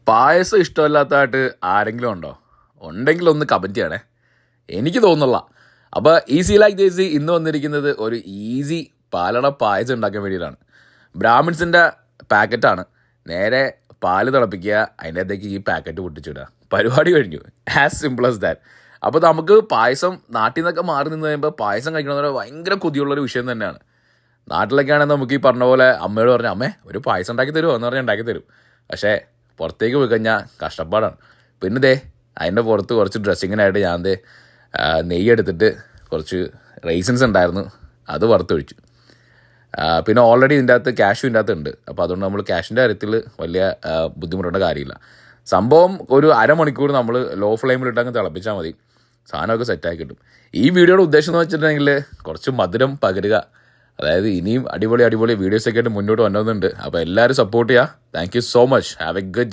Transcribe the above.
പായസം ഇഷ്ടമല്ലാത്തതായിട്ട് ആരെങ്കിലും ഉണ്ടോ? ഉണ്ടെങ്കിൽ ഒന്ന് കമൻറ്റ് ചെയ്യണേ. എനിക്ക് തോന്നുന്നില്ല. അപ്പോൾ ഈസി ലൈക്ക് ഈസി ഇന്ന് വന്നിരിക്കുന്നത് ഒരു ഈസി പാലട പായസം ഉണ്ടാക്കാൻ വേണ്ടിയിട്ടാണ്. ബ്രാഹ്മിൺസിൻ്റെ പാക്കറ്റാണ്. നേരെ പാല് തിളപ്പിക്കുക, അതിൻ്റെ അകത്തേക്ക് ഈ പാക്കറ്റ് പൊട്ടിച്ചിടുക, പരിപാടി കഴിഞ്ഞു. As simple as that. അപ്പോൾ നമുക്ക് പായസം നാട്ടിൽ നിന്നൊക്കെ മാറി നിന്ന് കഴിയുമ്പോൾ പായസം കഴിക്കണമെന്ന് പറഞ്ഞാൽ ഭയങ്കര കൊതിയുള്ളൊരു വിഷയം തന്നെയാണ്. നാട്ടിലൊക്കെയാണെങ്കിൽ നമുക്ക് ഈ പറഞ്ഞ പോലെ അമ്മയോട് പറഞ്ഞാൽ അമ്മേ ഒരു പായസം ഉണ്ടാക്കി തരുമോ എന്ന് പറഞ്ഞാൽ ഉണ്ടാക്കി തരും. പക്ഷേ പുറത്തേക്ക് പോയി കഴിഞ്ഞാൽ കഷ്ടപ്പാടാണ്. പിന്നെ ദേ അതിൻ്റെ പുറത്ത് കുറച്ച് ഡ്രസ്സിങ്ങിനായിട്ട് ഞാൻ നെയ്യ് എടുത്തിട്ട് കുറച്ച് റൈസിൻസ് ഉണ്ടായിരുന്നു, അത് വറുത്തൊഴിച്ചു. പിന്നെ ഓൾറെഡി ഇതിൻ്റെ അകത്ത് ക്യാഷും ഇതിൻ്റെ അകത്ത് ഉണ്ട്. അപ്പോൾ അതുകൊണ്ട് നമ്മൾ ക്യാഷിൻ്റെ കാര്യത്തിൽ വലിയ ബുദ്ധിമുട്ടേണ്ട കാര്യമില്ല. സംഭവം ഒരു അരമണിക്കൂർ നമ്മൾ ലോ ഫ്ലെയിമിലിട്ട് അങ്ങ് തിളപ്പിച്ചാൽ മതി, സാധനമൊക്കെ സെറ്റാക്കി കിട്ടും. ഈ വീഡിയോയുടെ ഉദ്ദേശം എന്ന് വെച്ചിട്ടുണ്ടെങ്കിൽ കുറച്ച് മധുരം പകരുക. അതായത് ഇനിയും അടിപൊളി വീഡിയോസൊക്കെ ആയിട്ട് മുന്നോട്ട് വന്നതുണ്ട്. അപ്പോൾ എല്ലാവരും സപ്പോർട്ട് ചെയ്യുക. Thank you so much. Have A good